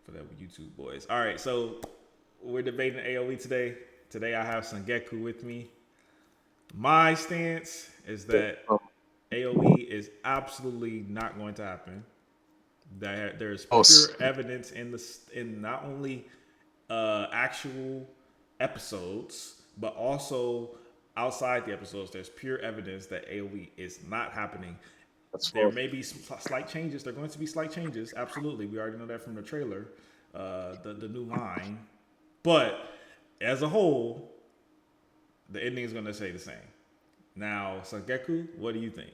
for that YouTube boys. All right, so we're debating AOE today. Today I have Sangeku with me. My stance is that Of AOE is absolutely not going to happen. That there's course. pure evidence in not only actual episodes, but also outside the episodes. There's pure evidence that AOE is not happening. That's There for may be slight changes. There are going to be slight changes. Absolutely, we already know that from the trailer, the new line. But as a whole, the ending is going to stay the same. Now, Sangeku, what do you think?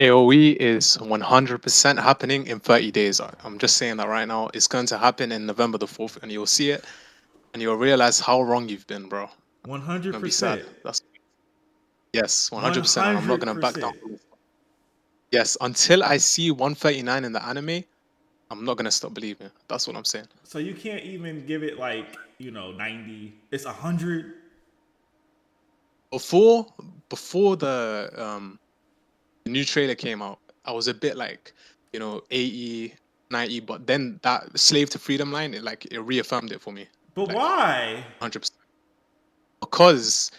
AOE is 100% happening in 30 days. I'm just saying that right now. It's going to happen in November the 4th, and you'll see it, and you'll realize how wrong you've been, bro. It's One hundred gonna be sad. percent. That's yes, One 100%, and I'm not hundred gonna back down. percent. Yes, until I see 139 in the anime, I'm not gonna stop believing. That's what I'm saying. So you can't even give it like 90. It's 100. Before before the new trailer came out, I was a bit like, 80, 90, but then that slave to freedom line, it reaffirmed it for me. But Like why? 100%. Because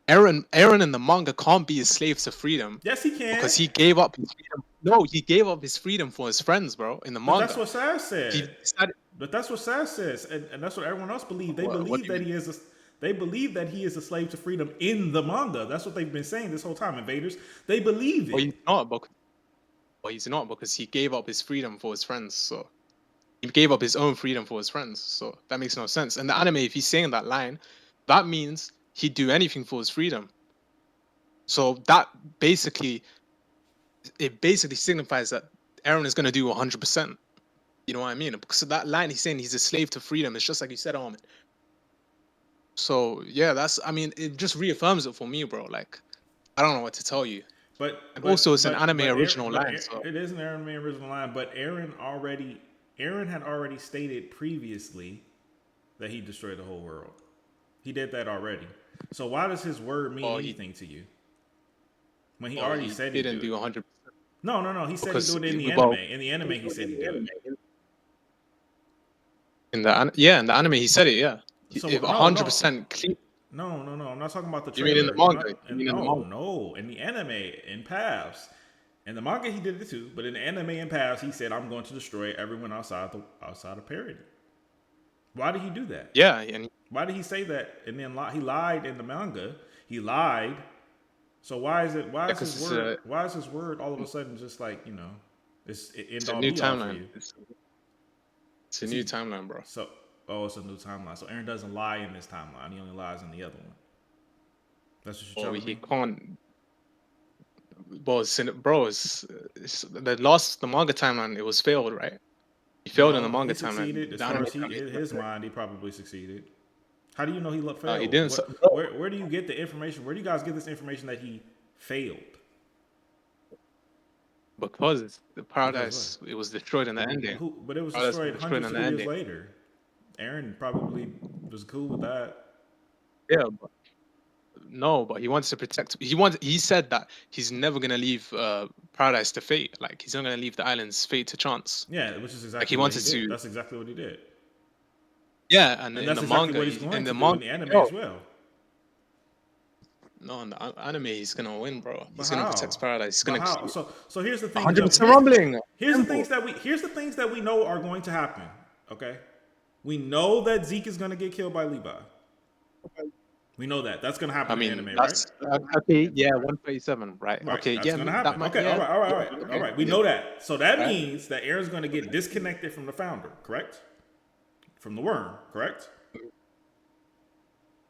Aaron in the manga can't be a slave to freedom Yes, he can. because he gave up his freedom. No, he gave up his freedom for his friends, bro, in the But that's manga. what Sass He said. decided But that's what Sass says, and that's what everyone else believes. They what believe do you that mean? he is a they believe that he is a slave to freedom in the manga. That's what they've been saying this whole time. Invaders, they believed Well, it. he's not because he gave up his freedom for his friends. So he gave up his own freedom for his friends. So that makes no sense. And the anime, if he's saying that line, that means he'd do anything for his freedom. So that basically basically signifies that Aaron is gonna do 100%. You know what I mean? Because of that line, he's saying he's a slave to freedom. It's just like you said, Armin. So yeah, I mean, it just reaffirms it for me, bro. Like, I don't know what to tell you. But And also, but it's an but anime but original but line, so it is an Aaron May original line. But Aaron had already stated previously that he destroyed the whole world. He did that already. So why does his word mean well, he anything to you when he well already he said he'd didn't do it? do 100% No, no, no. He said he'd do because it in the anime. well, In the anime, he said he'd do it. in the anime he said it, yeah, So if no, no, 100% clean. no, no, no. I'm not talking about the You mean in the trailer. I'm manga? not. You mean in the No, manga? no. In the anime, in Paths, in the manga, he did it too. But in the anime in Paths, he said, "I'm going to destroy everyone outside of parody." Why did he do that? Yeah, and Why did he say that? And then he lied in the manga. He lied. So why is it? Why yeah, is his because word? Why is his word all of a sudden just like it's end it's a all new be all for timeline. you? It's a Is new he timeline, bro. so? Oh, it's a new timeline. So Aaron doesn't lie in this timeline. He only lies in the other one. That's what you're Or telling he me. can't. Bro, the manga timeline. It was failed, right? He failed in the No, he manga timeline. succeeded. As The far anime as timeline. in his mind, he probably succeeded. How do you know he He failed? didn't. What? Where do you get the information? Where do you guys get this information that he failed? Because the Because what? paradise it was destroyed in the ending. Who? But it was Paradise destroyed was destroyed hundreds in of the years ending. later. Aaron probably was cool with that. Yeah, but no, but he wants to protect. He said that he's never gonna leave paradise to fate. Like he's not gonna leave the island's fate to chance. Yeah, which is Like he exactly what he wanted did. to. That's exactly what he did, Yeah, and and in that's the exactly manga, what he's going in to the do manga, in the anime no, as well. no, in the anime, he's gonna win, bro. But He's gonna how? protect paradise. He's But gonna how? So here's the things that 100% rumbling. Simple. here's the things that we know are going to happen. Okay, we know that Zeke is going to get killed by Levi. We know that that's going to I happen in the mean, anime, right? that's okay. Yeah, 137. Right. Right, Okay. that's Yeah, gonna that happen. might. Okay, all Yeah. right, all right, Yeah. all right, all Okay. right. We Yeah. know that. So that Right. means that Aaron's gonna get disconnected from the founder, correct? From the worm, correct?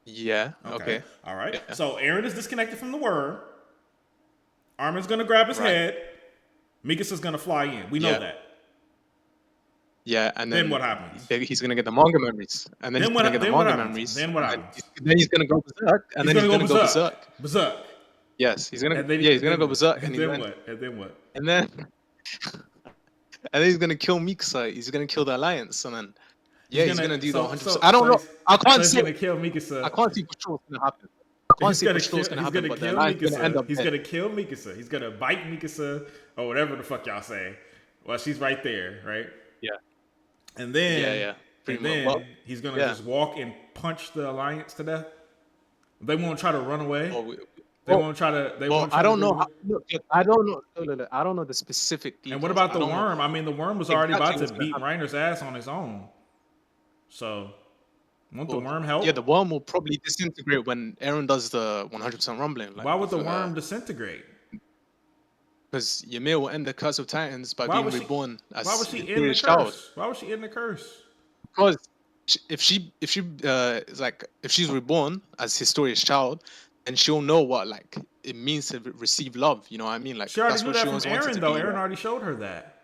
Yeah. Okay, Okay. all right. Yeah. So Aaron is disconnected from the worm. Armin's gonna grab his Right. head. Mikasa's gonna fly in. We know Yeah. that. Yeah. And Then then what happens? he's gonna get the manga memories, and then he's Then gonna get what? the Then what manga happens? memories, Then what and happens? then he's gonna go berserk, and He's then gonna he's go gonna go berserk. berserk. Berserk. Yes, he's gonna. And then Yeah, he's and gonna then go what? berserk, And then what? And then what? and then and then he's gonna kill Mikasa. He's gonna kill the alliance, and then He's yeah, he's gonna gonna do the so 100%. so I don't so know. he's I so can't he's say. gonna kill I Mikasa. can't see for sure what's gonna happen. I can't say for sure what's gonna He's happen, gonna but the kill alliance is gonna end Mikasa. up He's dead. gonna kill Mikasa. He's gonna bite Mikasa or whatever the fuck y'all say. Well, she's right there, right? Yeah. And then, Yeah. Pretty and much. then Well, he's gonna yeah. just walk and punch the Alliance to death. They won't try to run away. Well, They well, won't try to. They well, won't I try to don't do know. the. Look, I don't know. Look, I don't know the specific And what details. about I the don't know worm? I mean, the worm was already exactly about to what's gonna beat happen. Reiner's ass on his own. So, won't the Well, worm yeah, the help? worm will probably disintegrate when Aaron does the 100% rumbling. Like, Why would the worm disintegrate? because Ymir will end the curse of Titans by Why being was she? reborn Why as was she in the Historia's child. curse? Why was she in the curse? Because if she is like if she's reborn as Historia's child, then she'll know what like it means to receive love. You know what I mean? Like She already that's knew what she that from always wanted Aaron, to though. be. Aaron already showed her that.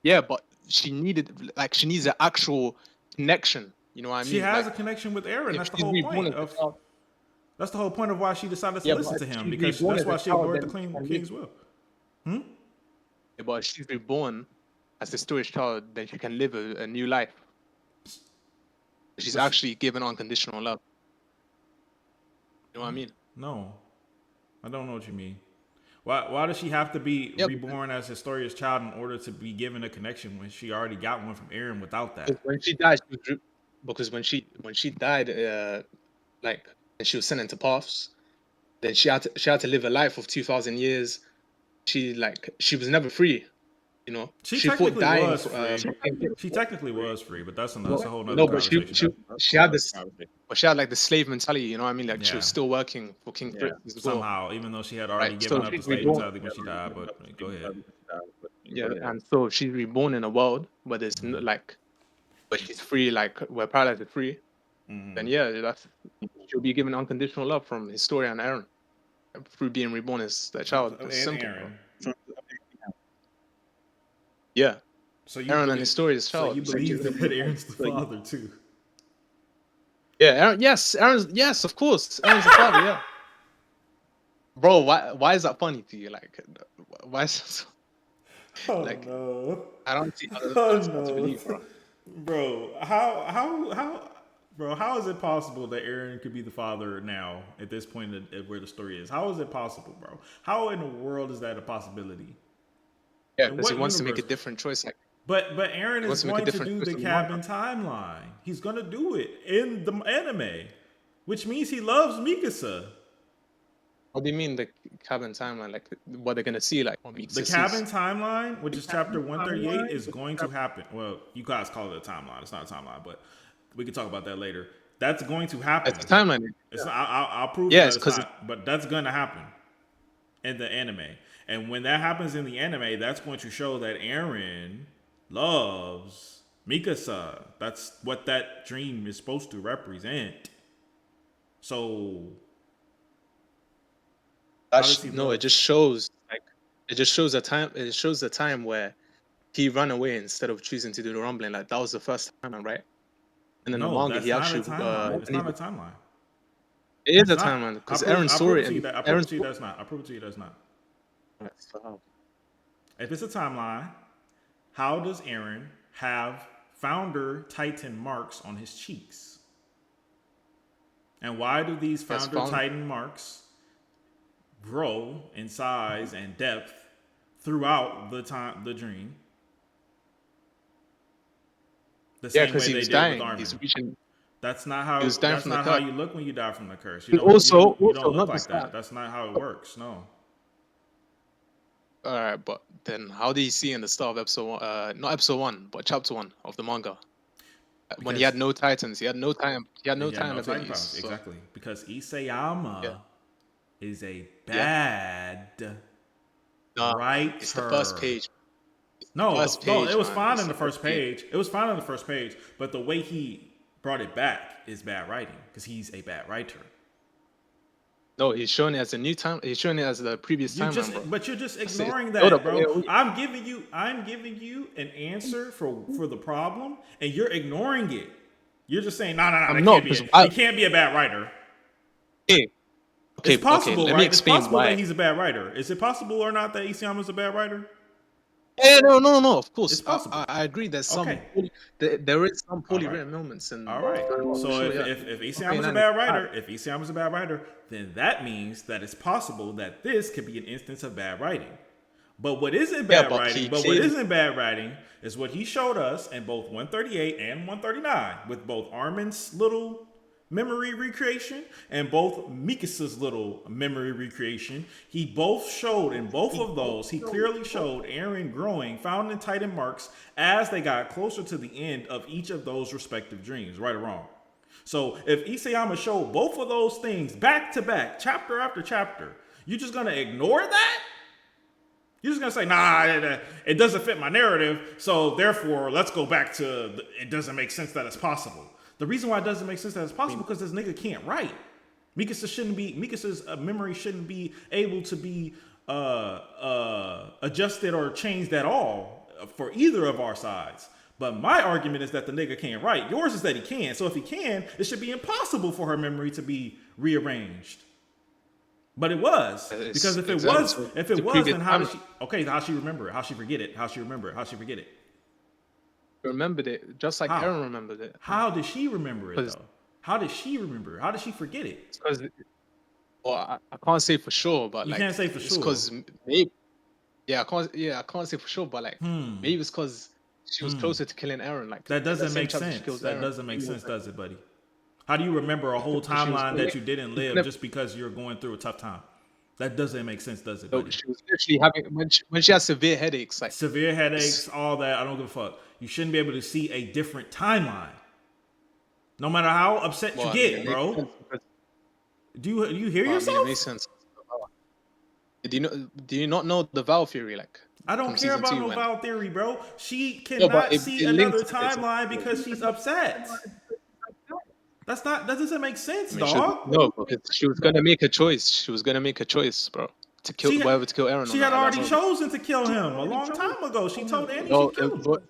Yeah, but she needed like she needs an actual connection. You know what I She mean? has Like a connection with Aaron. if That's the she's whole reborn point as a of. child, That's the whole point of why she decided to yeah, but listen if to him, she's because reborn that's as a why she child, ignored then the she can live. king's will. Yeah, but if she's reborn as a Historia's child, then she can live a new life. She's But she, actually given unconditional love. You know what I mean? no, I don't know what you mean. Why does she have to be Yeah, reborn as Historia's child in order to be given a connection when she already got one from Aaron without because that? when she died, because when she died, like and she was sent into paths, then she had to live a life of 2,000 years. She was never free. You know, She she thought technically dying was for free. She technically was free, but that's a whole nother no, but conversation. she had this, but she had like the slave mentality. You know what I mean? Like she was Yeah, still working for King Xerxes' will, somehow, even though she had right? already So given up the she's slave reborn. mentality when she died. But go ahead. Yeah, and so she's reborn in a world where there's no, like, where she's free, like where paradise is free. Then yeah, that's she'll be given unconditional love from Historia and Aaron through being reborn as their child. It's And simple, bro. Aaron. Yeah, So you Aaron and believe? Historia's So child. you believe that Aaron's the father too? Yeah, Aaron, yes, yes, of course, Aaron's the father. Yeah, bro. Why is that funny to you? Like, why is that so, Oh like? no! I don't see how Oh that's hard to no, believe, bro. bro! Bro? How is it possible that Aaron could be the father now at this point at where the story is? How is it possible, bro? How in the world is that a possibility? Yeah, In because he what wants to make a universe? different choice. Like, But Aaron he is wants to make a going to different do choice the in the manga. cabin timeline. He's going to do it in the anime, which means he loves Mikasa. What do you mean the cabin timeline? Like, what they're gonna see? Like, what The Mikasa sees? cabin timeline, which is chapter 138, is going to happen. Well, you guys call it a timeline. It's not a timeline, but we can talk about that later. That's going to happen. It's a timeline. It's not, I'll prove to you Yeah, that it's it's because not, but that's going to happen in the anime. And when that happens in the anime, that's going to show that Aaron loves Mikasa. That's what that dream is supposed to represent. So, how does he no, love? it just shows like it just shows a time. It shows the time where he ran away instead of choosing to do the rumbling. Like that was the first time, right? And in the No, manga, that's he not a actually timeline. It's not a ended. timeline. It is It's a not. timeline because Aaron I'll saw prove it it, to you and that. I'll prove Aaron it to you saw that's not. I'll prove it to you that's not. it. So, If it's a timeline, how does Aaron have founder Titan marks on his cheeks? And why do these yes, founder found. Titan marks grow in size and depth throughout the dream? The Yeah, same because way he they was did with dying. He's Armin. reaching. That's not He was how. dying That's from the not how curse. you look when you die from the curse. And also, You don't look not like just that. that. That's not how it works. No. All right, but then how did he see in the start of episode one? Not episode one, but chapter one of the manga. When he Because had no titans, he had no time. He had no he had time no Titan abilities. powers. So Exactly. Because yeah, Isayama is a yeah. bad No, it's the first writer. page. No, First no, it page, was man. fine It's in the the first first page. page. It was fine on the first page, but the way he brought it back is bad writing because he's a bad writer. No, he's showing it as a new time. He's showing it as the previous timeline, bro. But you're just That's it. ignoring Build that, up. bro. Yeah, I'm giving you an answer for the problem, and you're ignoring it. You're just saying, no, I'm not because he can't be a bad writer. okay, It's okay. possible, Let me right? It's explain possible that why. he's a bad writer. Is it possible or not that Isayama's a bad writer? Yeah, no. Of It's course, possible. I agree. There's some. Okay. There is some All poorly right. written moments in All right. for So sure. Yeah. if Okay, Isayama's a then bad writer, then that means that it's possible that this could be an instance of bad writing. But what isn't Yeah, bad but writing? he But what clearly isn't bad writing is what he showed us in both 138 and 139, with both Armin's little memory recreation and both Mikasa's little memory recreation. He both showed in both of those. He clearly showed Eren growing, found in Titan marks as they got closer to the end of each of those respective dreams. Right or wrong? So if Isayama showed both of those things back to back, chapter after chapter, you just gonna ignore that? You're just gonna say, nah, it doesn't fit my narrative, so therefore, let's go back to it doesn't make sense that it's possible. The reason why it doesn't make sense that it's possible because this nigga can't write. Mikasa's memory shouldn't be able to be adjusted or changed at all for either of our sides. But my argument is that the nigga can't write. Yours is that he can. So if he can, it should be impossible for her memory to be rearranged. But it was because if it was, then how did she? Okay, how she remember it? How she forget it? How she remember it? How she forget it? remembered it just like How? Aaron remembered it. How did she remember it though? How did she remember it? How did she forget it? Because, well, I can't say for sure, but You like can't say for it's sure. because maybe, I can't say for sure, but like maybe it's because she was closer to killing Aaron. Like That in the doesn't same make chapter she sense. kills That Aaron, doesn't make he was sense, like- does it, buddy? How do you remember a whole Because she was timeline gonna that you didn't live never- just because you're going through a tough time? That doesn't make sense, does it, No, buddy? she was literally having when she has severe headaches. Like Severe headaches, all that. I don't give a fuck. You shouldn't be able to see a different timeline, no matter how upset well, you I mean, get, it makes bro. sense because- Do you hear well, I mean, yourself? it makes sense. Do you not know the Val theory? Like I don't from care season about 2 no when Val theory, bro. She No, but cannot see it links another to this. timeline because she's upset. That doesn't make sense, I mean, dog. no, because she was gonna make a choice. She was gonna make a choice, bro, to kill She whether to kill Aaron or she not had at that already moment. chosen to kill him a long time ago. She told Annie No, she'd kill him.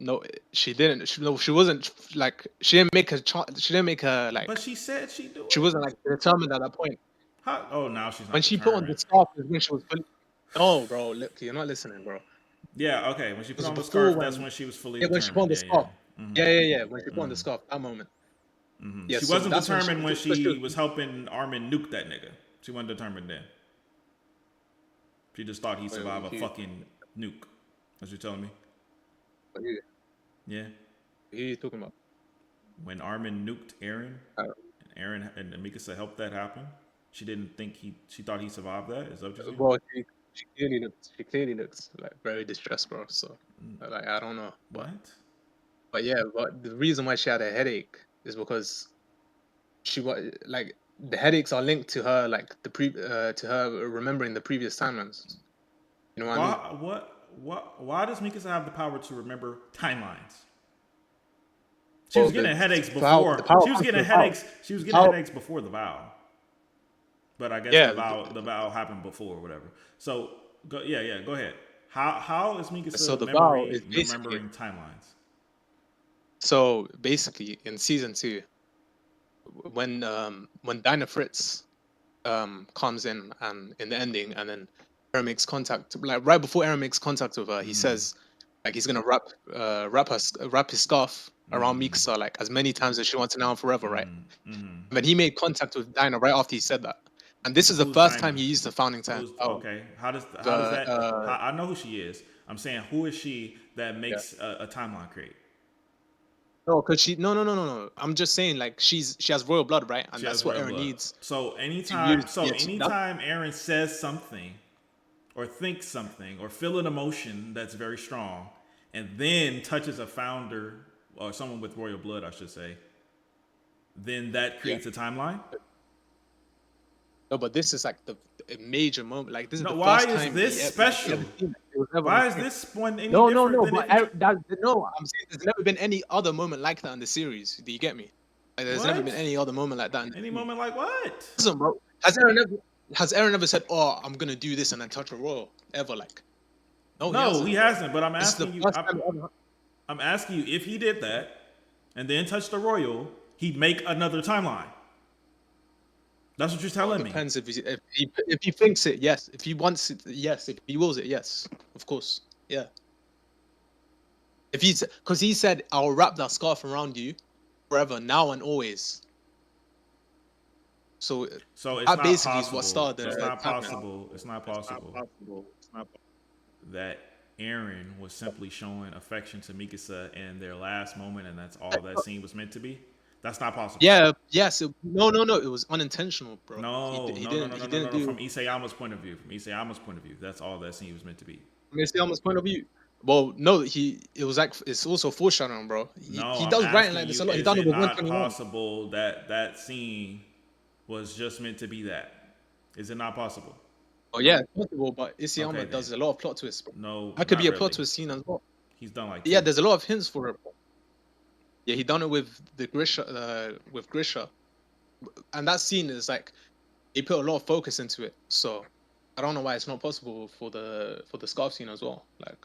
no, she didn't. She wasn't like she didn't make a she didn't make a like But she said she'd do she it. wasn't like determined at that point. How, oh, now she's When not she put on the determined. scarf is when she was fully. No, bro, look, you're not listening, bro. It Yeah, okay. When she put was on the before scarf, that's when when she was fully yeah, when she put on determined. the Yeah, scarf. yeah. Yeah. When she put on the scarf, that moment. Yeah, She so wasn't that's determined when because she was helping Armin nuke that nigga. She wasn't determined then. She just thought he'd survive a fucking nuke. That's what you're telling me? Yeah. Who are you talking about? When Armin nuked Eren, Oh. and Eren and Mikasa helped that happen, she didn't think she thought he survived that. Is that what you're saying? Well, she clearly looks like very distressed, bro. So, like, I don't know, What? but yeah, but the reason why she had a headache is because she was like the headaches are linked to her like to her remembering the previous timelines. You know what I mean? Why does Mikasa have the power to remember timelines? She was getting headaches before. She was getting headaches. She was getting headaches before the vow. But I guess the vow happened before or whatever. So go ahead. How is Mikasa So the vow is remembering timelines? So basically, in season 2, when Dinah Fritz comes in and in the ending, and then Eren makes contact, like right before Eren makes contact with her, he says like he's gonna wrap his scarf around Mikasa like as many times as she wants it now and forever, right? But he made contact with Dinah right after he said that, and this is the first time he used the founding time. Okay, how does that? I know who she is. I'm saying who is she that makes a timeline create? No, because no. I'm just saying like she has royal blood, right? And that's what Eren needs. So anytime Eren says something, or thinks something, or feel an emotion that's very strong, and then touches a founder or someone with royal blood, I should say, then that creates a timeline. No, but this is like a major moment. Like this is the why first is time this special? Why is this one any no, different? No, I'm saying there's never been any other moment like that in the series. Do you get me? Like, there's never been any other moment like that. Any moment like what? Listen, bro. Has Eren ever said, "Oh, I'm gonna do this and then touch a royal"? Ever like? No, he hasn't. But I'm This is the asking you. first time ever. I'm asking you if he did that and then touched the royal, he'd make another timeline. That's what you're telling me. Depends if he thinks it, yes. If he wants it, yes. If he wills it, yes. Of course, yeah. If he's because he said, "I'll wrap that scarf around you forever, now and always." So it's that not basically possible. is what started. It's not possible. It's not possible. that Aaron was simply showing affection to Mikasa in their last moment, and that's all that scene was meant to be? That's not possible. Yeah, yes. No, no, no. It was unintentional, bro. No, He no, no, didn't. no, no, He no, didn't no, no. do From Isayama's point of view, that's all that scene was meant to be. from Isayama's point of view. Well, no, it was like it's also foreshadowing, bro. No, He I'm does writing asking like this you, a lot. He is done it it with not 121. possible that that scene was just meant to be that? Is it not possible? Oh yeah, it's possible, but Okay, Isayama then. does a lot of plot twists, bro. No, That could be not a plot really. twist scene as well. He's done like Yeah, two. there's a lot of hints for it, bro. Yeah, he done it with the Grisha, and that scene is like he put a lot of focus into it. So I don't know why it's not possible for the scarf scene as well. Like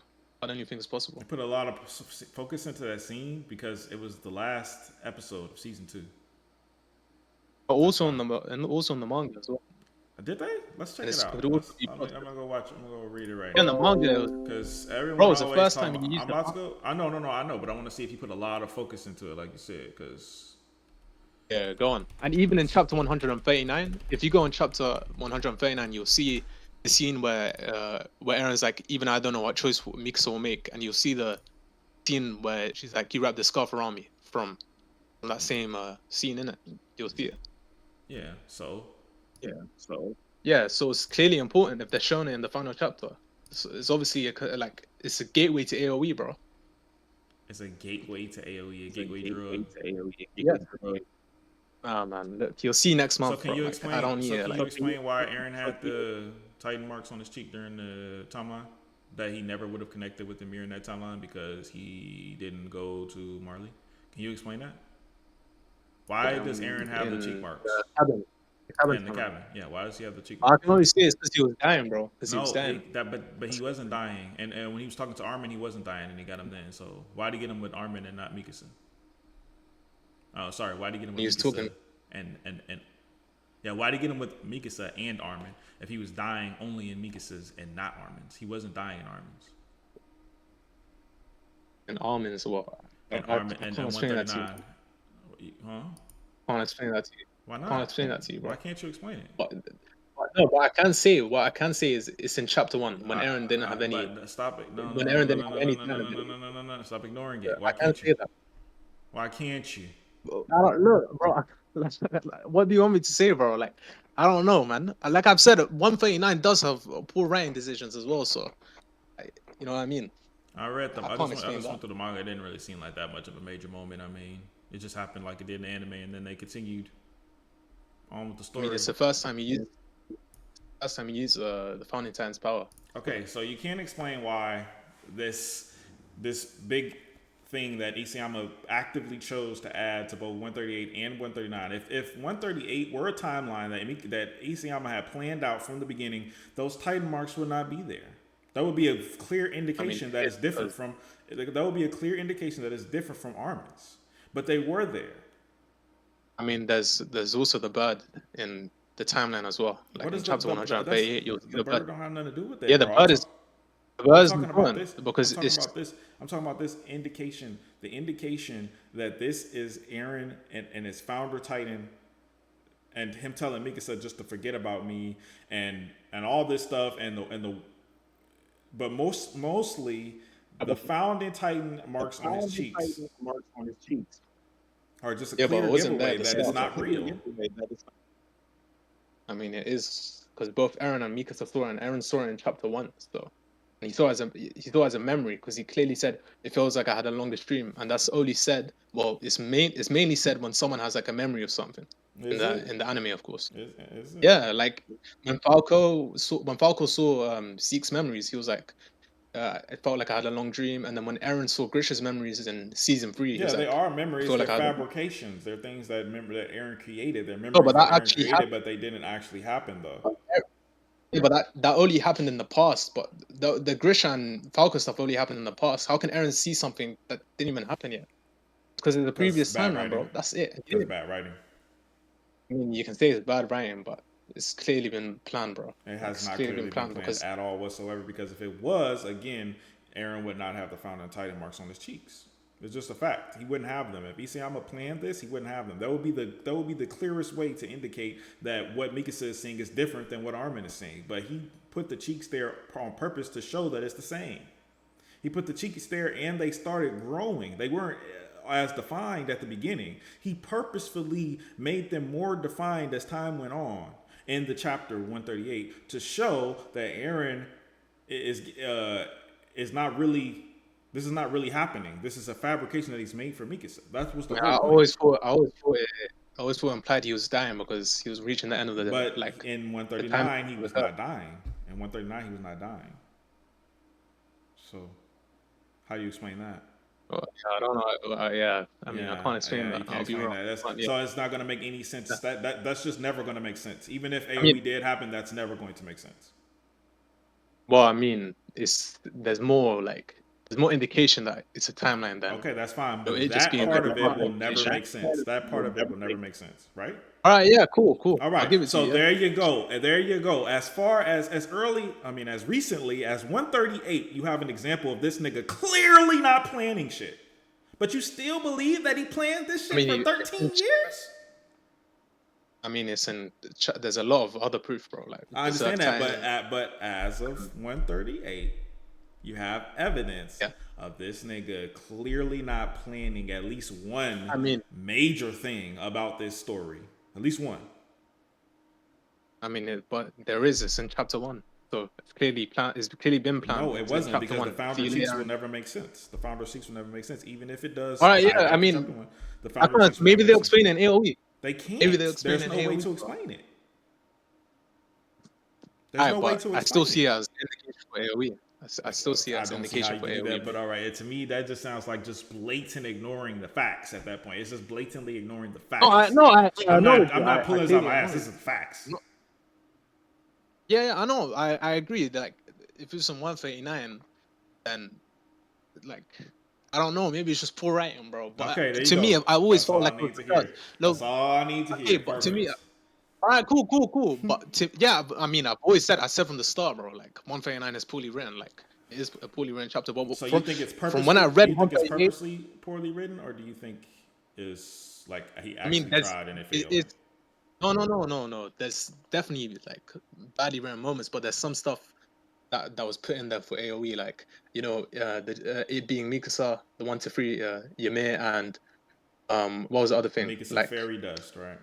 I don't even think it's possible. They put a lot of focus into that scene because it was the last episode of season 2. But That's also why. on the manga as well. Did they? Let's check And it it could out. also be plot I'm twist. gonna go watch. I'm gonna go read it right Yeah, in the now. manga, Because bro, it everyone was the always first talking time about. he I'm used the about to go. I know, but I want to see if you put a lot of focus into it, like you said. Because Yeah, go on. And even in chapter 139, if you go on chapter 139, you'll see the scene where Aaron's like, even I don't know what choice Mikasa will make, and you'll see the scene where she's like, you wrap the scarf around me from that same scene in it. You'll see it. yeah, so Yeah, so it's clearly important if they're showing it in the final chapter. It's obviously it's a gateway to AOE, bro. it's a gateway to AOE, a gateway drug. Yeah. Ah man, look, you'll see next So month, bro. Like I don't need it. can Like you explain why Aaron had the Titan marks on his cheek during the timeline? That he never would have connected with the mirror in that timeline because he didn't go to Marley. Can you explain that? Why does Aaron have the cheek in marks the cabin in the tunnel. cabin? Yeah, why does he have the cheek I marks? can only say it's because he was dying, bro. Because he was No, dying. but he wasn't dying, and when he was talking to Armin, he wasn't dying, and he got him then. So why did he get him with Armin and not Mikasa? Oh, sorry, why did he get him with He was Mikasa talking. and yeah, why did he get him with Mikasa and Armin if he was dying only in Mikasa's and not Armin's? He wasn't dying in Armin's. And almond as well. And I Armin and can't explain that to you. 139. Huh? Can't explain that to you. Why Can't not? explain that to you, Why bro. can't you explain it? But no, but I can say what I can say is it's in chapter 1 when Aaron didn't have any. But stop it. No, no, When no, no, Aaron no, didn't no, have no, any no, no, kind no, of no, no, ability. no, no, no. Stop ignoring Yeah, it. Why I can't can't you? say that. Why can't you? I don't know, bro. What do you want me to say, bro? Like, I don't know, man. Like I've said, 139 does have poor writing decisions as well. So, you know what I mean? I read them. I I can't I explain just that. went through the manga. It didn't really seem like that much of a major moment. I mean, it just happened like it did in the anime, and then they continued on with the I mean, story. it's the first time you use the Founding Titan's power. Okay, so you can't explain why this big thing that Isayama actively chose to add to both 138 and 139. If 138 were a timeline that Isayama had planned out from the beginning, those Titan marks would not be there. That would be a clear indication that it's different from. That would be a clear indication that it's different from Armin's. But they were there. I mean, there's also the bird in the timeline as well. Like What in is chapter 138, you'll see the the bird. bird don't have nothing to do with Yeah, that, bro. the bird I'm is talking about important this. because I'm talking about this indication. The indication that this is Aaron and his founder Titan, and him telling Mikasa just to forget about me and all this stuff but mostly the founding Titan marks on his cheeks are just a yeah, but clear it wasn't there giveaway at the that it's start. not real. I mean, it is because both Aaron and Mikasa saw it, and Aaron saw it in chapter 1. So and he saw it as a memory because he clearly said it feels like I had a longer stream, and that's only said. Well, it's mainly said when someone has like a memory of something Is it? in the anime, of course. Is it? Yeah, like when Falco saw Zeke's memories, he was like, it felt like I had a long dream. And then when Aaron saw Grisha's memories in season 3, he Yeah, was they like, are I memories. feel They're like I had. fabrications. They're things that Aaron created. They're No, memories but that that Aaron actually created, happened. but they didn't actually happen though. Yeah, but that only happened in the past. But the Grisha and Falco stuff only happened in the past. How can Aaron see something that didn't even happen yet? Because in the Because previous bad timeline, writing. bro. That's it. Because bad writing. I mean, you can say it's bad writing, but it's clearly been planned, bro. It Like, has it's not clearly been clearly been planned planned because at all whatsoever. Because if it was, again, Aaron would not have the founding Titan marks on his cheeks. It's just a fact. He wouldn't have them. If Isayama planned this, he wouldn't have them. That would be the clearest way to indicate that what Mikasa is seeing is different than what Armin is seeing. But he put the cheeks there on purpose to show that it's the same. He put the cheeks there and they started growing. They weren't as defined at the beginning. He purposefully made them more defined as time went on in the chapter 138 to show that Aaron is not really. This is not really happening. This is a fabrication that he's made for Mikasa. That was the whole I point. always thought implied he was dying because he was reaching the end of the But like. in 139, he was not dying. In 139, he was not dying. So, how do you explain that? Well, I don't know. Yeah, I mean, I can't explain You that. can't I'll be explain wrong. that. But, yeah. So it's not going to make any sense. That's just never going to make sense. Even if AOE I mean, did happen, that's never going to make sense. well, I mean, there's more indication that it's a timeline than Okay, that's fine. so But it just that being part like of a it will never indication. make sense. That part of it will never make sense, right? All right, yeah, cool. All I'll right. give it to So you. there you go. And there you go. As far as as recently as 138, you have an example of this nigga clearly not planning shit. But you still believe that he planned this shit for 13 years? I mean, there's a lot of other proof, bro. Like I understand Berserk that, time. but as of 138, you have evidence Yeah. of this nigga clearly not planning at least one major thing about this story. At least one. I mean, but there is this in chapter 1, so it's clearly planned. It's clearly been planned. No, it It's wasn't chapter because 1. the founder seeks will never make sense. The founder seeks will never make sense, even if it does. All right, yeah. tie back I to mean, chapter one, the founder seeks will maybe never they'll make sense. explain in AOE. They can't. Maybe they'll explain There's in no way AOE, to bro. explain it. All There's right, no way but to I explain still it. see it as indication for AOE. I still see it I as don't see how indication you for can do AOE. that, but all right. To me, that just sounds like just blatant ignoring the facts at that point. It's just blatantly ignoring the facts. I'm not pulling this out my ass. This is facts. Yeah, I know. I agree. Like, if it's on 139, then like I don't know. Maybe it's just poor writing, bro. But Okay, there you to me, go. I always That's felt all like I it need was to because hear. look, That's all I need to hear. okay, but to me, all right, cool. But I mean, I said from the start, bro. Like 139 is poorly written. Like it is a poorly written chapter. But So you think it's purposely? from when I read Do you think it's 138, purposely poorly written, or do you think is like he actually tried and it failed? it's no. There's definitely like badly written moments, but there's some stuff that was put in there for AOE, like it being Mikasa, the 1 to 3, Ymir, and what was the other thing? Make it some Like fairy dust, right?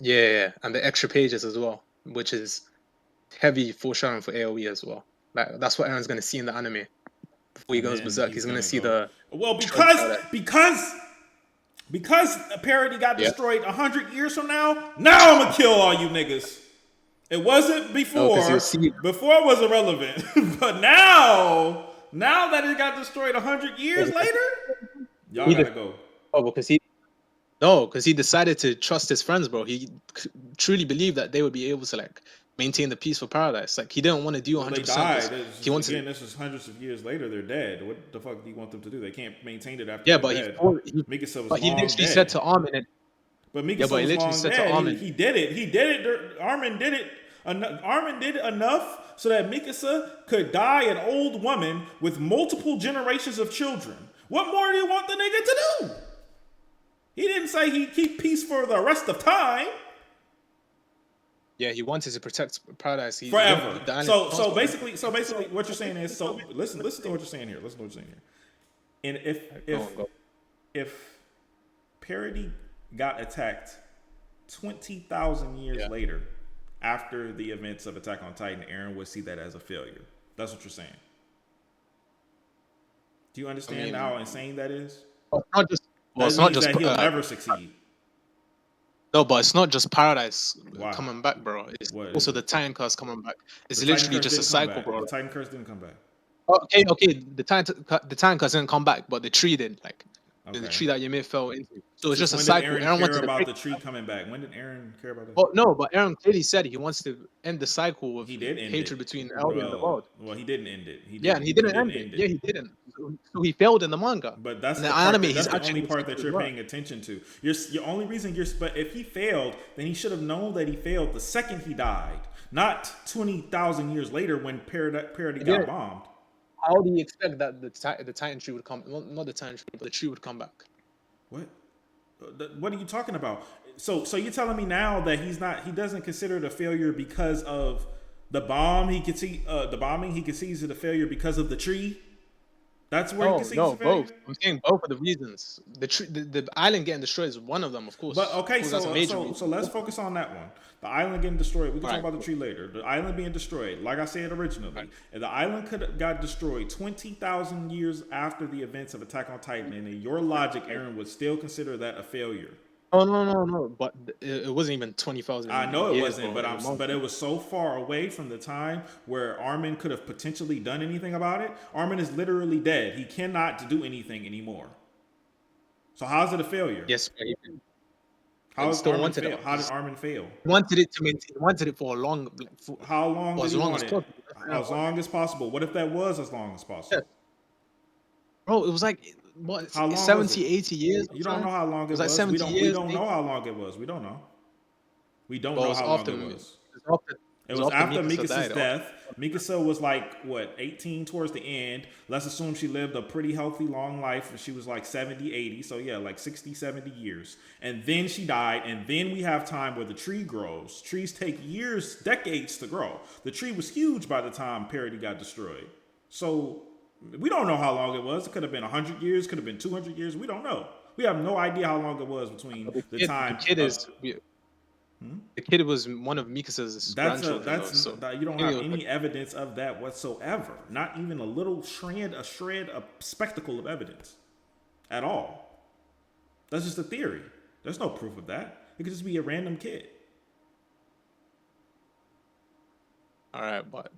yeah, and the extra pages as well, which is heavy foreshadowing for AOE as well. Like that's what Aaron's gonna see in the anime before he And goes then berserk. He's gonna see go, the well because a parody got destroyed 100 years from now. Now I'm gonna kill all you niggas. It wasn't before. Before it was irrelevant, but now that it got destroyed 100 years later, y'all gotta go. Oh, because he decided to trust his friends, bro. He truly believed that they would be able to like maintain the peaceful paradise. Like he didn't want to do 100%. They died. Again, this is hundreds of years later. They're dead. What the fuck do you want them to do? They can't maintain it after. Yeah, they're but dead. Mikasa was but he long literally dead. said to Armin. But Mikasa was long said dead. to Armin, he did it. Armin did it. Armin did it enough so that Mikasa could die an old woman with multiple generations of children. What more do you want the nigga to do? He didn't say he'd keep peace for the rest of time. Yeah, he wanted to protect paradise Forever. So basically, what you're saying is, listen to what you're saying here. And if Parody got attacked 20,000 years later, after the events of Attack on Titan, Aaron would see that as a failure. That's what you're saying. Do you understand how insane that is? It's not just he'll never succeed. No, but it's not just Paradise coming back, bro. It's also the Titan Curse coming back. It's literally just a cycle, bro. The Titan Curse didn't come back. Okay. The Titan Curse didn't come back, but the tree did. Like the tree that Ymir fell into. So it's just a cycle. Aaron wanted about the tree coming back. When did Aaron care about that? Oh no, but Aaron clearly said he wants to end the cycle of hatred between Elder and the world. Well, he didn't end it. He didn't end it. Yeah, he didn't. So he failed in the manga. But that's the anime. That's the only part that you're paying attention to. Your only reason but if he failed, then he should have known that he failed the second he died, not 20,000 years later when Parody got bombed. How do you expect that the Titan tree would come? Well, not the Titan tree, but the tree would come back. What? What are you talking about? So you're telling me now that he doesn't consider it a failure because of The bomb he could see. The bombing he concedes is a failure because of the tree. That's where he No, concedes no, a failure. both. I'm saying both of the reasons. The island getting destroyed is one of them, of course. But okay, Of course, that's a major so reason. let's focus on that one. The island getting destroyed. We can talk Alright, about the tree later. The island being destroyed, like I said originally, and the island could have got destroyed 20,000 years after the events of Attack on Titan. And in your logic, Aaron would still consider that a failure. Oh no! But it wasn't even 20,000 I know it years, wasn't, bro. but it was so far away from the time where Armin could have potentially done anything about it. Armin is literally dead. He cannot do anything anymore. So how's it a failure? Yes, but How he is still Armin wanted fail? it. How did Armin fail? He wanted it to maintain. He wanted it for a long, How long for did as he long want as it? possible. As long as possible. What if that was as long as possible? Bro, it was like what, How long was 70, it? 80 years? You don't know how long it It was like was. 70 We years. don't know how long it was. We don't know. We don't Well, it know was how long after it was. It It was after Mikasa Mikasa's died. death. Mikasa was like, what, 18 towards the end. Let's assume she lived a pretty healthy, long life. She was like 70, 80. So, yeah, like 60, 70 years. And then she died. And then we have time where the tree grows. Trees take years, decades to grow. The tree was huge by the time Parody got destroyed. So, we don't know how long it was. It could have been 100 years, could have been 200 years. We don't know. We have no idea how long it was between the time. The kid was one of Mikasa's grandchildren. You don't have any evidence of that whatsoever. Not even a little shred, a spectacle of evidence at all. That's just a theory. There's no proof of that. It could just be a random kid. All right, but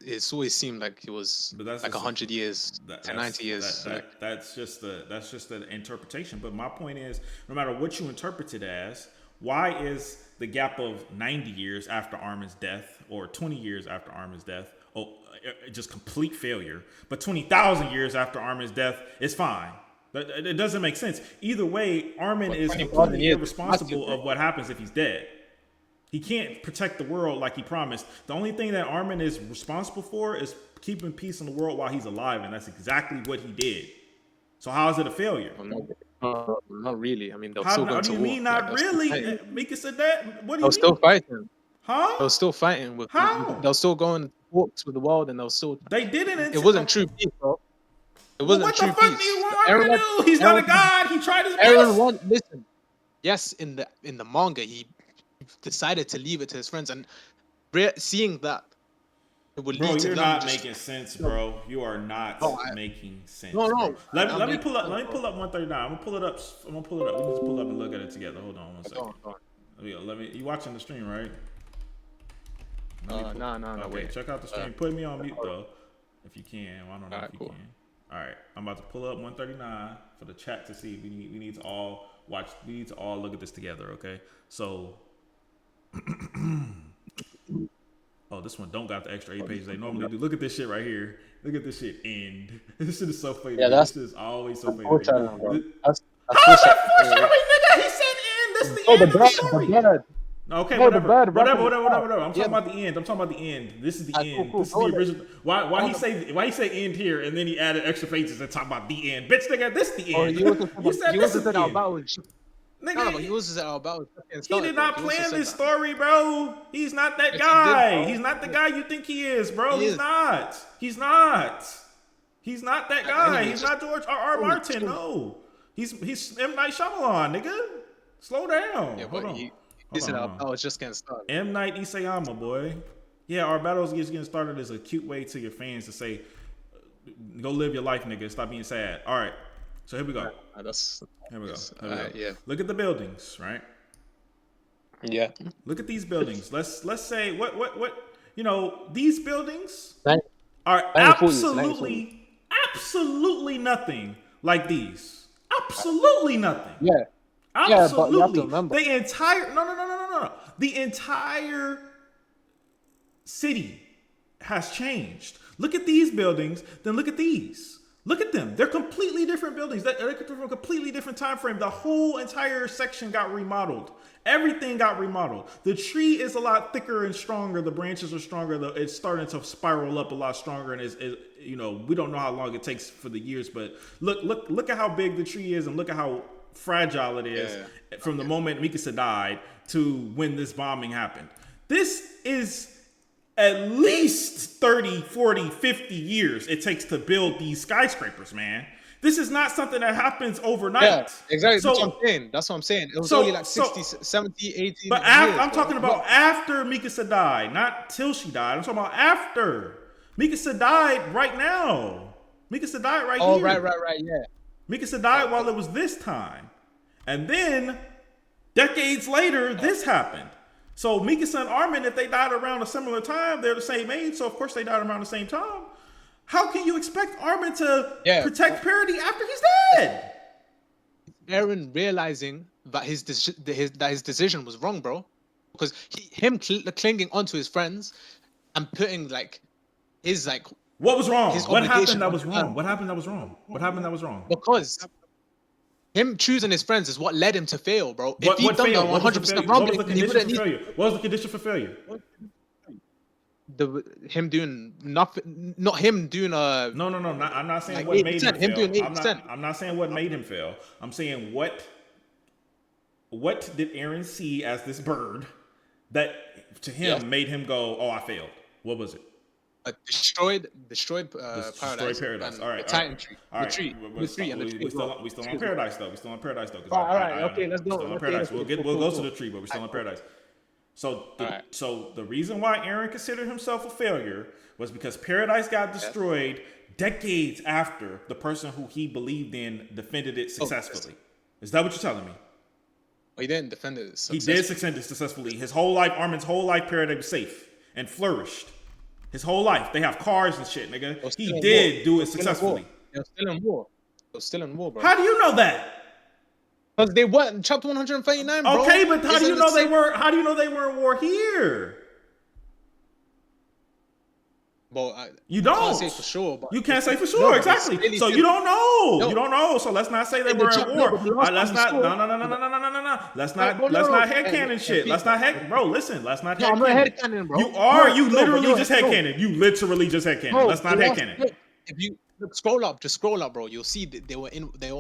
it's always seemed like it was like 100 years to 90 years. That's just the interpretation. But my point is, no matter what you interpret it as, why is the gap of 90 years after Armin's death or 20 years after Armin's death just complete failure, but 20,000 years after Armin's death is fine? It doesn't make sense. Either way, Armin is completely irresponsible of what happens if he's dead. He can't protect the world like he promised. The only thing that Armin is responsible for is keeping peace in the world while he's alive, and that's exactly what he did. So how is it a failure? Not really. I mean, they'll how still go to do you war. mean not really? Mika said that. What do you They'll mean? still fighting. Huh? They'll still fighting with. How? They'll still go on walks with the world, and they'll still. They didn't. It wasn't true peace, bro. It wasn't what true the fuck peace. do you want Armin to do? He's not a god. He tried his best. Listen. Yes, in the manga, he decided to leave it to his friends, and seeing that it would lead to you're them not making sense, bro. You are not making sense. No. Bro. Let me pull up 139. I'm gonna pull it up. We need to pull up and look at it together. Hold on one second. You watching the stream, right? No. Okay, wait. check out the stream. Put me on mute though, if you can. I don't know if you can. All right, I'm about to pull up 139 for the chat to see. We need to all watch. We need to all look at this together. Okay, so. Oh, this one don't got the extra 8 pages they normally do. Look at this shit right here. Look at this shit end. This shit is so funny. Yeah, this is always so funny. How is that foreshadowing, nigga? He said end. This is the end of the story. Okay, whatever. I'm talking about the end. This is the end. This is the original. Why he say end here and then he added extra pages and talk about the end? Bitch, nigga, this is the end. You said this is the end. Nigga, he was about. He did not plan this story, bro. He's not that guy. He's not the guy you think he is, bro. He's not. He's not that guy. He's not George R. Martin. No. He's M. Night Shyamalan, nigga. Slow down. Yeah, hold on. This is our battle just getting started. M. Night Isayama, boy. Yeah, our battles just getting started is a cute way to your fans to say, go live your life, nigga. Stop being sad. All right. So here we go. Here we go. Yeah. Look at the buildings, right? Yeah. Look at these buildings. Let's say what these buildings are absolutely nothing like these. Absolutely nothing. Yeah. Absolutely. Yeah, but you have to remember. The entire no. The entire city has changed. Look at these buildings, then look at these. Look at them. They're completely different buildings. They're from a completely different time frame. The whole entire section got remodeled. Everything got remodeled. The tree is a lot thicker and stronger. The branches are stronger. It's starting to spiral up a lot stronger. And we don't know how long it takes for the years, but look at how big the tree is and look at how fragile it is from the moment Mikasa died to when this bombing happened. This is at least 30, 40, 50 years it takes to build these skyscrapers, man. This is not something that happens Yeah, overnight. exactly. That's what I'm So, saying. That's what I'm saying. It was only so, like so, 60, 70, 80 but years, I'm bro. talking about after Mikasa died, not till she died. I'm talking about after. Mikasa died right now. Mikasa died right Oh, here. right, yeah. Mikasa died while it was this time. And then, decades later, this happened. So Mikasa and Armin, if they died around a similar time, they're the same age, so of course they died around the same time. How can you expect Armin to protect Parody after he's dead? Aaron realizing that his decision was wrong, bro, because him clinging onto his friends and putting like his like What was wrong? his What obligation happened that on was them. wrong? What happened that was wrong? What happened that was wrong? Because him choosing his friends is what led him to fail, bro. If What he'd done the failed? 100% What was rumbling, the then he condition wouldn't for need failure? What was the condition for failure? him doing nothing. Not him doing a No. I'm not saying like what made him 8%. Him fail. doing I'm 8%. not saying what made him fail. I'm saying what did Aaron see as this bird that to him made him go, "Oh, I failed." What was it? Destroyed Destroy paradise. All right, the Titan tree, all the right. tree, We still on paradise though. We still on paradise though. All right, okay, let's go. Still on Okay, paradise. let's We'll go. go to the tree, but we're still on paradise. So the reason why Aaron considered himself a failure was because paradise got destroyed decades after the person who he believed in defended it successfully. Is that what you're telling me? Well, he didn't defend it. He did defend it successfully. His whole life, Armin's whole life, paradise was safe and flourished. His whole life, they have cars and shit, nigga. He did do it successfully. They were still in war. They were still in war, bro. How do you know that? Because they were in chapter 139, bro. Okay, but how do you know they were? How do you know they were in war here? Well, you don't. I can't say for sure. But you can't say for sure, exactly. So you don't know. No. You don't know. So let's not say they were in war. Let's not. No. Let's not headcanon shit. Let's not head. Bro, listen. Let's not headcanon. I'm not headcanon, bro. You are. You literally just headcanon. You literally just headcanon. Let's not headcanon. If you scroll up, just scroll up, bro. You'll see that they were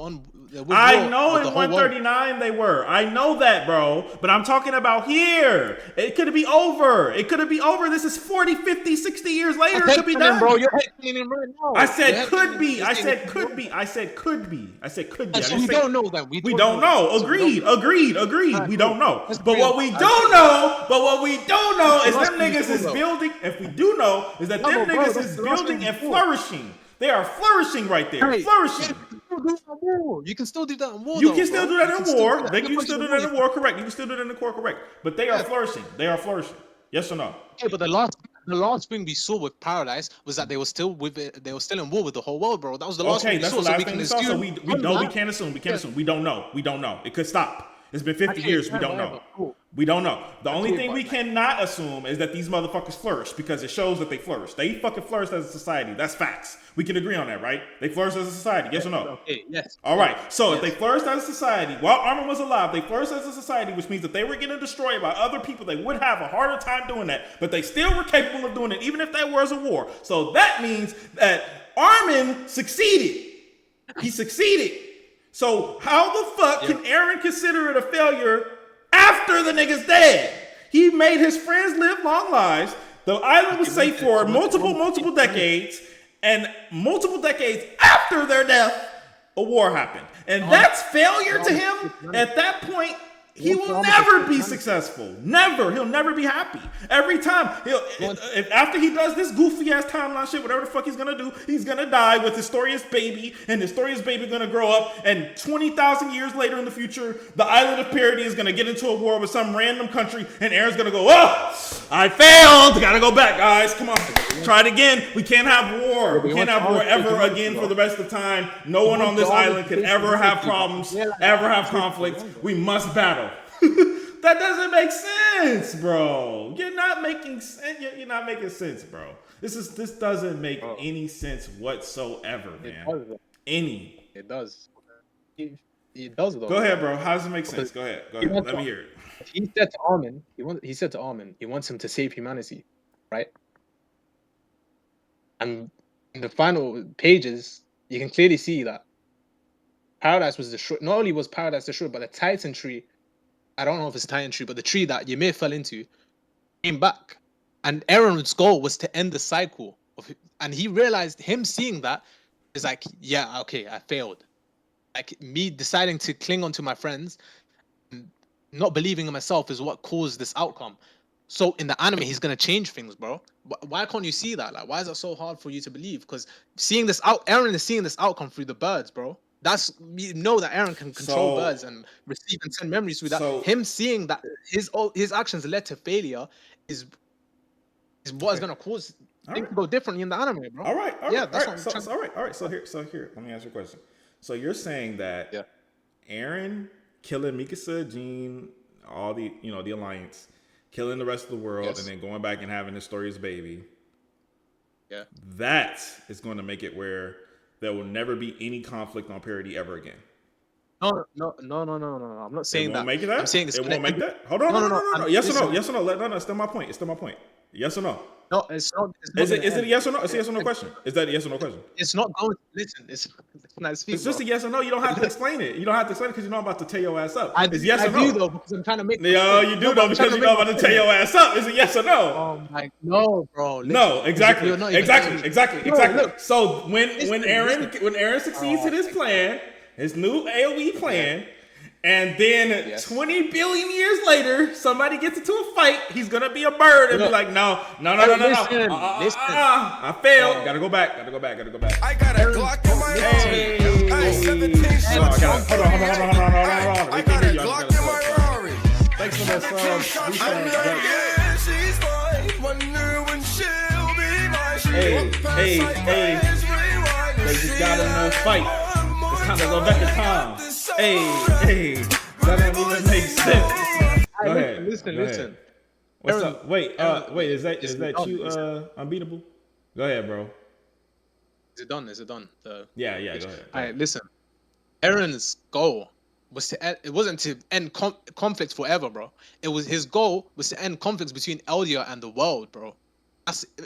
on. I know in 139 they were. I know that, bro. But I'm talking about here. It could be over. It could be over. This is 40, 50, 60 years later. It could be done. Bro, you're headcaning right now. I said could be. I said could be. I said could be. I said could be. So we don't know that. We don't know. Agreed. We don't know. But what we don't know is them niggas is building. If we do know, is that them niggas is building and flourishing. They are flourishing right there. Flourishing. You can still do that in war. You can still do that in war. You can still do that in war, correct. You can still do that in the war, correct. But they are flourishing. They are flourishing. Yes or no? Yeah, but the last thing we saw with Paradise was that they were still with it. They were still in war with the whole world, bro. That was the last thing we saw. Okay, that's the last thing we saw. So we know we can't assume. We can't assume. We don't know. We don't know. It could stop. It's been 50 years. We don't know. We don't know. The only thing we cannot assume is that these motherfuckers flourish because it shows that they flourish. They fucking flourished as a society. That's facts. We can agree on that, right? They flourished as a society. Yes or no? Okay, yes. All right. So if they flourished as a society, while Armin was alive, they flourished as a society, which means that they were getting destroyed by other people. They would have a harder time doing that, but they still were capable of doing it, even if that was a war. So that means that Armin succeeded. He succeeded. So how the fuck can Aaron consider it a failure after the nigga's dead? He made his friends live long lives. The island was safe for multiple decades, and multiple decades after their death, a war happened. And that's failure to him. At that point, he will never be successful. Never. He'll never be happy. Every time, after he does this goofy ass timeline shit, whatever the fuck he's gonna do, he's gonna die with Historia's baby, and Historia's baby gonna grow up, and 20,000 years later in the future, the island of Parody is gonna get into a war with some random country, and Aaron's gonna go, oh, I failed. Gotta go back, guys. Come on, try it again. We can't have war. We can't have war ever again for the rest of time. No one on this island could ever have problems, ever have conflict. We must battle. That doesn't make sense, bro. You're not making sense. You're not making sense, bro. This doesn't make any sense whatsoever, man. It does. It does though. Go ahead, bro. How does it make sense? Go ahead. Let me hear it. He said to Armin, he wants him to save humanity, right? And in the final pages, you can clearly see that Paradise was destroyed. Not only was Paradise destroyed, but the Titan tree, I don't know if it's Titan tree, but the tree that Ymir fell into came back. And Aaron's goal was to end the cycle and he realized him seeing that is like, yeah, okay, I failed. Like me deciding to cling on to my friends, not believing in myself is what caused this outcome. So in the anime, he's gonna change things, bro. Why can't you see that? Like, why is that so hard for you to believe? Because seeing this out, Aaron is seeing this outcome through the birds, bro. That's you know that Aaron can control birds and receive and send memories through that. Him seeing that his actions led to failure is what is gonna cause things to go differently in the anime, bro. All right. Yeah, that's all right. All right. So here, let me ask you a question. So you're saying that Aaron killing Mikasa, Jean, all the the Alliance, killing the rest of the world, and then going back and having his story as baby. Yeah. That is going to make it where there will never be any conflict on parody ever again. No. I'm not saying it won't that. Make it that. I'm saying it won't make that. Hold on. No. Yes or no? Yes or no? No. It's still my point. Yes or no? No, it's not. Is it a yes or no? It's a yes or no question. Is that a yes or no question? It's not going to listen. It's just a yes or no. You don't have to explain it. You don't have to explain it because you know I'm about to tear your ass up. It's yes or no. I do though because I'm trying to make. No, you do though because you know I'm about to tear your ass up. Is it yes or no? Oh my, no, bro. Listen, no, exactly. Look, so when Aaron succeeds in his plan, his new AOE plan. And then 20 billion years later, somebody gets into a fight. He's gonna be a bird and be like, no. Listen. I failed. Gotta go back. I got a Glock in my Hold on. I got a Glock in my Rari. Thanks for that song. She's mine. Wonder when she'll be mine. Hey. They just got in a fight. It's time to go back in time. Hey, that don't even make sense. Go ahead. Listen. What's up? Wait, is that you unbeatable? Go ahead, bro. Is it done? Yeah, go ahead. All right, listen. Aaron's goal was it wasn't to end conflict forever, bro. His goal was to end conflicts between Eldia and the world, bro.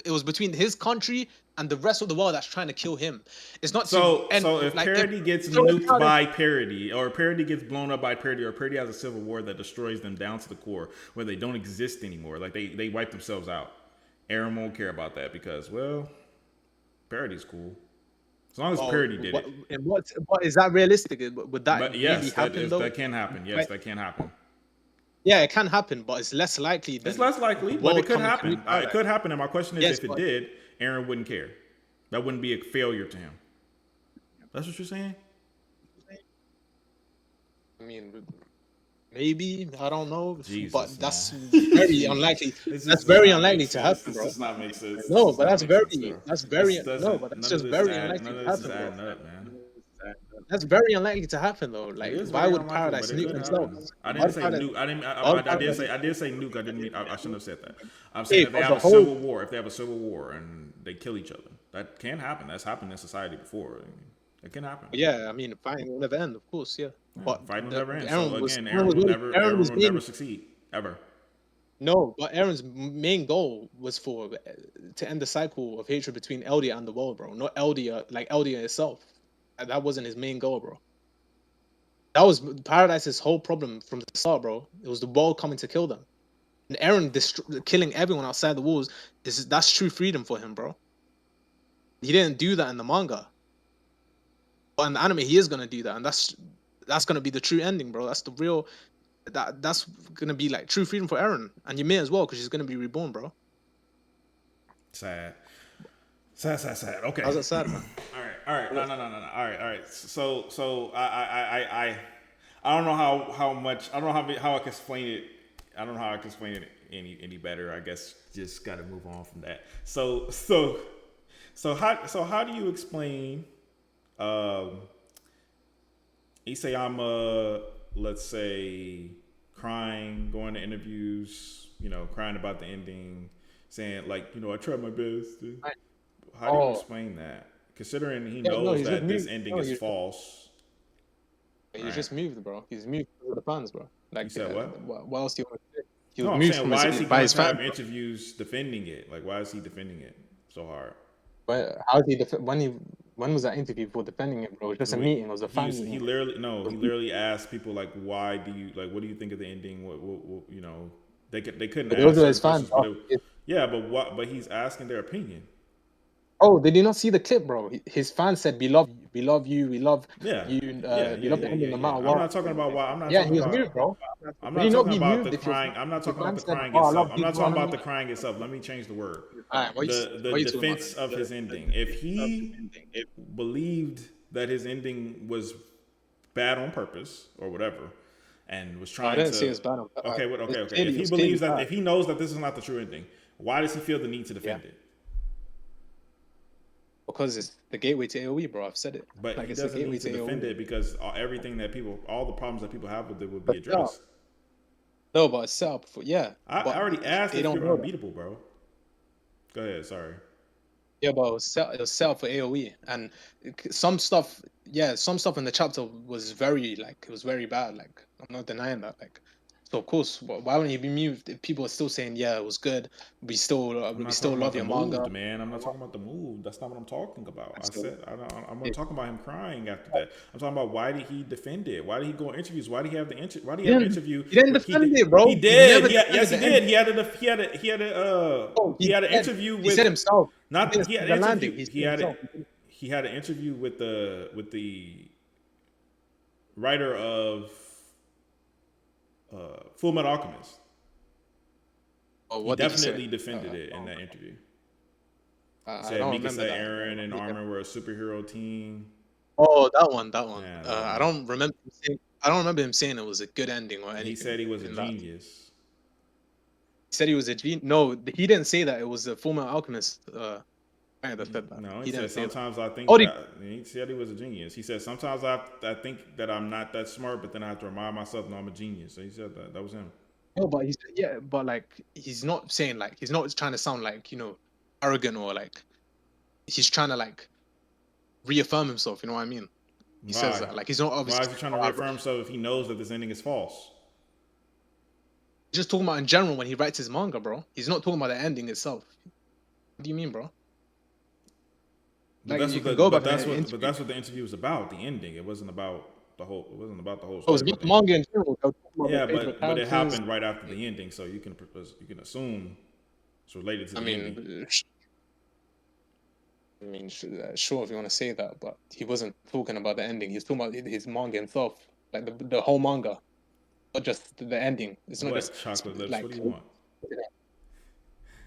It was between his country and the rest of the world that's trying to kill him. It's not so if parody gets nuked by parody, or parody gets blown up by parody, or parody has a civil war that destroys them down to the core where they don't exist anymore, like they wipe themselves out, Aaron won't care about that because, well, parody's cool. As long as parody did it. And what is that realistic? Would that really happen though? That can happen. Yes, that can happen. Yeah, it can happen, but it's less likely. It's less likely, but it could happen. It could happen, and my question is, if it did, Aaron wouldn't care. That wouldn't be a failure to him. That's what you're saying? I mean, maybe, I don't know, Jesus, but that's very unlikely. That's very unlikely to happen, bro. This does not make sense. No, but that's very just very unlikely to happen, bro. That's very unlikely to happen, though. Like, why would Paradise nuke themselves? I didn't say nuke. I did say nuke. I didn't mean. I shouldn't have said that. I'm saying if they have a civil war, and they kill each other, that can happen. That's happened in society before. It can happen. Yeah, I mean, fighting will never end, of course. Yeah, but fighting will never end. So again, Aaron will never succeed ever. No, but Aaron's main goal was to end the cycle of hatred between Eldia and the world, bro. Not Eldia, like Eldia itself. That wasn't his main goal, bro. That was Paradise's whole problem from the start, bro. It was the world coming to kill them. And Aaron killing everyone outside the walls, that's true freedom for him, bro. He didn't do that in the manga. But in the anime, he is going to do that. And that's going to be the true ending, bro. That's the real... That's going to be like true freedom for Aaron. And Ymir as well, because she's going to be reborn, bro. Sad. Okay. How's that sad, man? All right. No. All right. So I don't know how I can explain it. I don't know how I can explain it any better. I guess just got to move on from that. So how do you explain Isayama, let's say, crying, going to interviews, crying about the ending, saying like, I tried my best. How do you explain that? Considering he knows that this ending is false. He's just moved, bro. He's moved for the fans, bro. Like, you said what? What else do you want to say? He was moved from why is he going to have bro. interviews defending it? Like, why is he defending it so hard? But how did he when was that interview for defending it, bro? It was just a meeting. It was a fan meeting. He literally asked people like, what do you think of the ending? What they couldn't. Those are his fans. Yeah, but what? But he's asking their opinion. Oh, did you not see the clip, bro? His fans said, "We love you, we love you, we love Yeah, you, yeah, we yeah, love yeah, the ending yeah, no yeah. matter I'm what." not talking about why. I'm not Yeah, and talking he was about. moved, bro. I'm Would not he not talking be about moved the if your crying. I'm not your talking about fan the said, crying "Oh, I itself. love I'm you," not you know talking what I about the mean? crying itself. Let me change the word. Alright, The what you talking about? defense of his ending. If he believed that his ending was bad on purpose or whatever, and was I trying didn't say to, it's bad. okay. It If he was clearly believes that, bad. if he knows that this is not the true ending, why does he feel the need to Yeah, defend it? because it's the gateway to AOE, bro. I've said it. But Like he it's the doesn't gateway need to to defend AOE. it because everything that people, all the problems that people have with it would be But no, addressed. no, but it's set up for I but already asked they if don't you're know that. unbeatable, bro. Go ahead. Sorry. Yeah, but it was set up for AOE, and some stuff, yeah, some stuff in the chapter was very like it was very bad. Like I'm not denying that. Like, so of course, why wouldn't you be moved if people are still saying, yeah, it was good. I'm We not still talking about love the your manga. mood, man. I'm not talking about the mood. That's not what I'm talking about. And I so, said I'm yeah. talking about him crying after that. I'm talking about why did he defend it? Why did he go on interviews? Why did he have why did he He have an didn't. interview He didn't with defend it, bro. he He did. never Yes, defended he the end. did. Oh, He he had an said interview he said with himself. He not didn't he had say an the landing. interview. He said himself. He had an interview with the writer of Full Metal Alchemist. Oh, He what did he say? definitely defended it in that interview. He I said don't remember Mikasa, that. Eren, and Armin were a superhero team. Oh, that one, that one. Yeah, that I one. don't remember. I don't remember him saying it was a good ending or He anything said he was a in that. genius. He said he was a genius. No, he didn't say that. It was the former alchemist guy that said that. No, he He said didn't say that. sometimes I think Oh, did, that he said he was a genius. He said sometimes I think that I'm not that smart, but then I have to remind myself that I'm a genius. So he said that. That was him. no, but but like he's not saying like he's not trying to sound like arrogant or like he's trying to like reaffirm himself. You know what I mean? He says Why? that like he's not Why obviously is he trying to reaffirm himself if he knows that this ending is false? just talking about in general when he writes his manga, bro. He's not talking about the ending itself. What do you mean, bro? Like you can go back and But interview. that's what the interview was about. The ending. It wasn't about the whole. It wasn't about the whole Oh, story. it's It was about about the the ending. manga in general. They'll talk about their Yeah, favorite but it characters. happened right after the ending, so you can assume it's related to I the ending. mean, sure if you want to say that, but he wasn't talking about the ending. He's talking about his manga himself, like the whole manga, not just the ending. It's not What just chocolate lips? What like. do you want?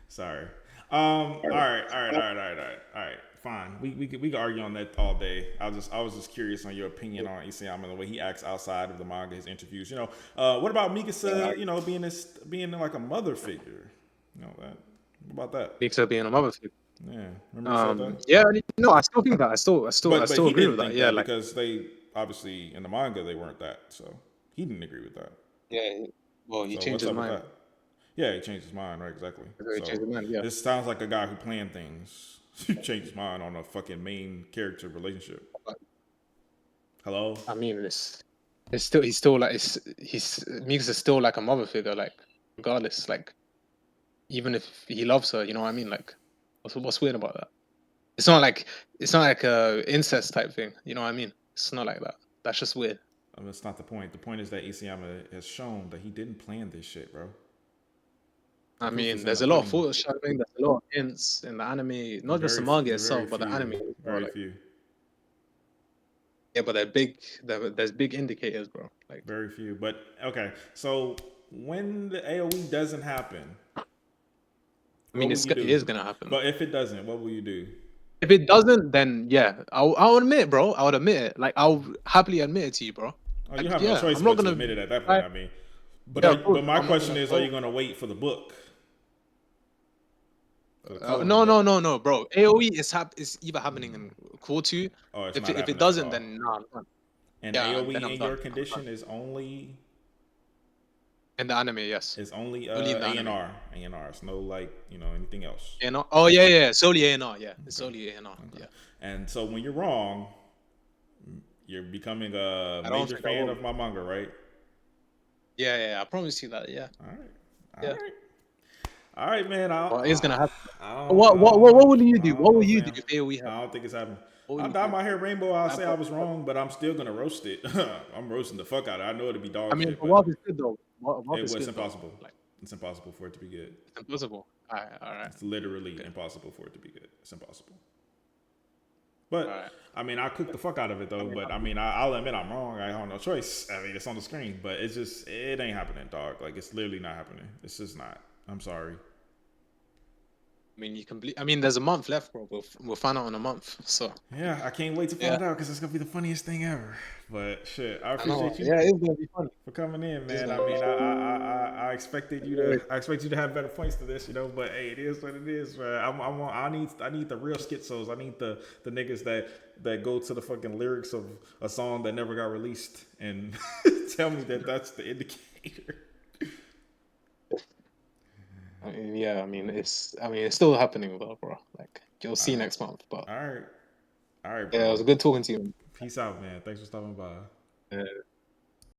Sorry. All right. All right. Fine. We can argue on that all day. I was just curious on your opinion on Isayama and the way he acts outside of the manga, his interviews. What about Mikasa? Being like a mother figure. You know that. What about that? Pixar being a mother figure. Yeah. Remember you said that? Yeah, no, I still think that. I But still he agree didn't with that. think Yeah, that like because they obviously in the manga they weren't that. So he didn't agree with that. yeah. Well, he So changed what's his up with mind. that? Yeah, he changed his mind, right? Exactly. He changed So his mind. Yeah. this sounds like a guy who planned things. Changed his mind on a fucking main character relationship. Hello? I mean, it's still he's still like he's Mix is still like a mother figure, like regardless, like even if he loves her, you know what I mean? Like, what's weird about that? It's not like a incest type thing, you know what I mean? It's not like that. That's just weird. I mean, that's not the point. The point is that Isayama has shown that he didn't plan this shit, bro. The I proof mean, is in the there's a lot of pudding. foreshadowing. There's a lot of hints in the anime, not just the manga Very itself, but the anime few, as well. very Like, few, yeah, but they're big. There's big indicators, bro. Like, very few. But okay, so when the AOE doesn't happen, I what mean, will you it do? is gonna happen. But if it doesn't, what will you do? If it doesn't, then yeah, I'll admit it, bro. I would admit it. Like, I'll happily admit it to you, bro. Oh, you Like, have no yeah, choice I'm not but to gonna. admit it at that point. I, I mean, yeah, of course. but my I'm not question gonna. is, are you going to wait for the book for the coloring book? No, bro. AOE is either happening in Q2. Oh, it's not If it happening at doesn't, all. then nah, I'm done. And Yeah, then AOE I'm in done. your condition is only In the anime, yes. Only in the anime. A&R. It's no like anything else. A&R? Oh yeah. Solely A&R, yeah. It's solely A&R, Okay. yeah. And so when you're wrong, you're becoming a I don't major think I fan will. of my manga, right? Yeah. I promise you that, yeah. All right. Yeah. All right, man. Well, it's gonna happen. I What will you I do? don't What will know, you do Sam. if AOE happens? I don't think it's happening. What will I'll you dye do? my hair rainbow. I'll say I But, was wrong, but I'm still gonna roast it. I'm roasting the fuck out of it. I know it'll be I dog mean, shit, but but what if it's good though? What if it it's was good though? impossible. Like, It's impossible for it to be good. It's impossible. All right, It's literally okay, impossible for it to be good. It's impossible. all But right. I mean, I cooked the fuck out of it I though. mean, But I mean, I'll admit I'm wrong. I have no choice. I mean, it's on the screen, but it's just it ain't happening, dog. Like it's literally not happening. It's just not. I'm sorry. you can. I mean, there's a month left, bro. We'll find out in a month. So Yeah, I can't wait to yeah, find out because it's gonna be the funniest thing ever. But shit, I I know. appreciate you Yeah, it's gonna be funny. for coming in, It's man. gonna I be mean, funny. I expected you Yeah, to have better points to this, you know. But hey, it is what it is, man. I need the real schizos. I need the niggas that go to the fucking lyrics of a song that never got released and tell me that that's the indicator. I mean, yeah. I mean, it's still happening, though, bro. Like, you'll All see right, next month. But all right, all right, yeah, it bro. was good talking to you. Peace out, man. Thanks for stopping by. Yeah.